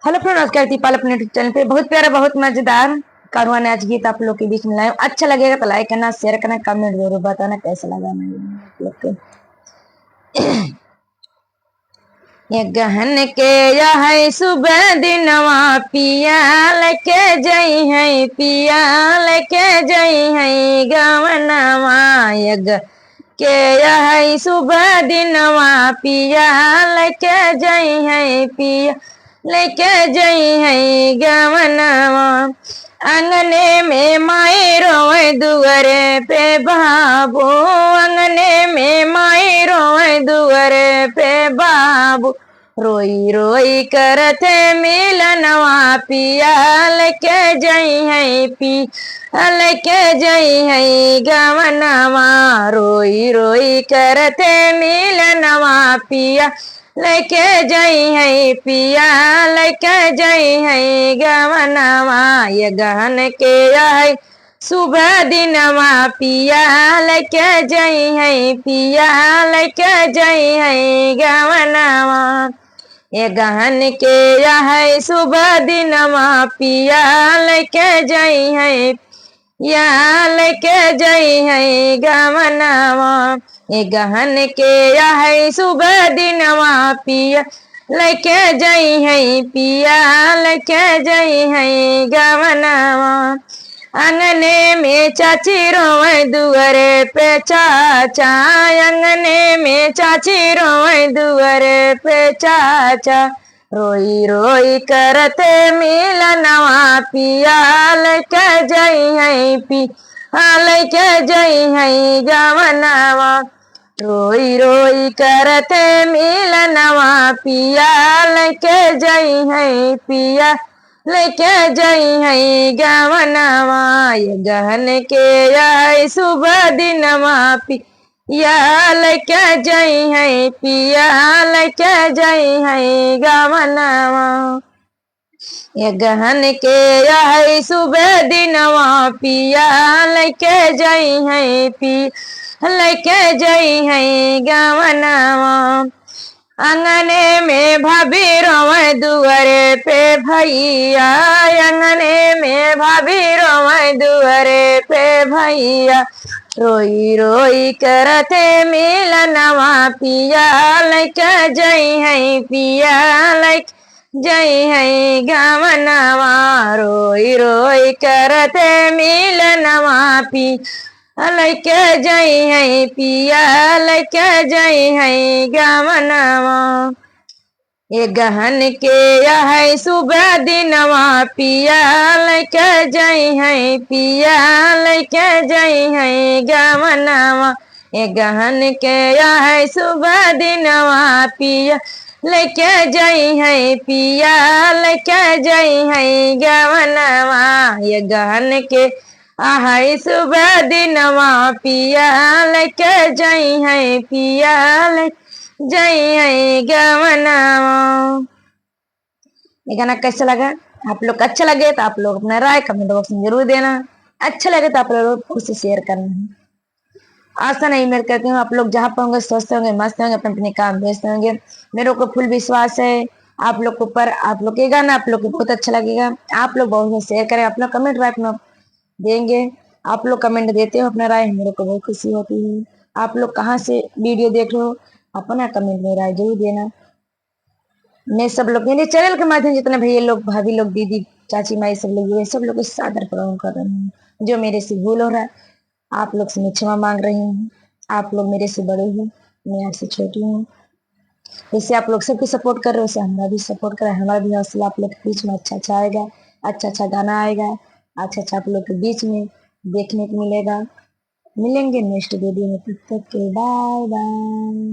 Hello friend, नमस्कार। दीपाल अपने YouTube channel पे बहुत प्यारा बहुत मजेदार कारवां नाच गीत आप लोग के बीच में लाए। अच्छा लगेगा तो लाइक करना, शेयर करना, कमेंट जरूर बताना कैसा लगा आप लोग को। ये गहन के यह सुबह दिनवा पिया लेके जई है, पिया लेके जई है गवनवा। के यह सुबह दिनवा पिया लेके जई है, पिया लेके जई है गवनवा। अंगने में माई रोए दुअरे पे बाबू, अंगने में माई रोए दुअरे पे बाबू। रोई रोई करते मिलनवा पिया लेके जई है, पिया लेके जई है गवनवा। रोई रोई करते मिलनवा पिया लेके जई है, पिया लेके जई है गवनवा। ये गहन के है सुबह दिनवा पिया लेके जई है, पिया लेके जई है गवनवा। ये गहन के है सुबह दिनवा पिया लेके जई है, या लेके जई है गवनवा। ये गहन के है सुबह दिनवा पिया लेके जई है, पिया लेके जई है गवनवा। अंगने में चाची रोए दुअरे पे चाचा, अंगने में चाची रोए दुअरे पे चाचा। रोई रोई करते मिलनवा पिया लेके जई है, पिया लेके जई है गवनवा। रोई रोई करते मिलनवा पिया लेके जई है, पिया लेके जई है गवनवा। ये गहन के यह सुबह दिनवा पिया लेके जई है, पिया लेके जई है गवनवा। ये गहन के यह सुबह दिनवा पिया लेके जई है, पिया लेके जई है गवनवा। अंगने में भाभी रोए दुअरे पे भैया, अंगने में भाभी रोए दुअरे पे भैया। रोई रोई करते मिलनवा पिया लेके जई है, पिया लेके जई है गवनवा। रोई रोई करते मिलनवा पिया लेके जई है, पिया लेके जई है गवनवा। ये गहन के है सुबह दिनवा पिया लेके जई है, पिया लेके जई है गवनवा। ये गहन के है सुबह दिनवा पिया लेके जई है, पिया लेके जई है गवनवा। ये गहन के है सुबह दिनवा पिया लेके जई है, पिया लेके जई है गवनवा। ये गाना कैसा लगा आप लोग? अच्छा लगे तो आप लोग अपना राय कमेंट बॉक्स में जरूर देना। अच्छा लगे तो आप लोग खुद से शेयर करना। आशा नहीं मैं कहती हूँ आप लोग जहाँ पर होंगे स्वस्थ होंगे, मस्त होंगे, अपने अपने काम व्यस्त होंगे। मेरे को फुल विश्वास है आप लोग के ऊपर। आप लोग के गाना आप लोग को बहुत अच्छा लगेगा। आप लोग बहुत शेयर करें, अपना कमेंट राय अपना देंगे। आप लोग कमेंट देते हो अपना राय, मेरे को बहुत खुशी होती है। आप लोग कहाँ से वीडियो देख रहे हो अपना कमेंट में राय जरूर देना। मैं सब लोग मेरे चैनल के माध्यम जितने भैया लोग, भाभी लोग, दीदी, चाची माई सब लोग, सब लोग को सादर प्रणाम कर रही हूँ। जो मेरे से भूल हो रहा है आप लोग से मैं क्षमा मांग रही हूँ। आप लोग मेरे से बड़े हो, मैं आपसे छोटी हूँ। जैसे आप लोग सबको सपोर्ट कर रहे हो वैसे हमारा भी सपोर्ट करें। हमारा भी हौसला आप लोग के बीच में अच्छा अच्छा आएगा, अच्छा अच्छा गाना आएगा, अच्छा अच्छा आप लोग के बीच में देखने को मिलेगा। मिलेंगे नेक्स्ट वीडियो में, तब तक के बाय बाय।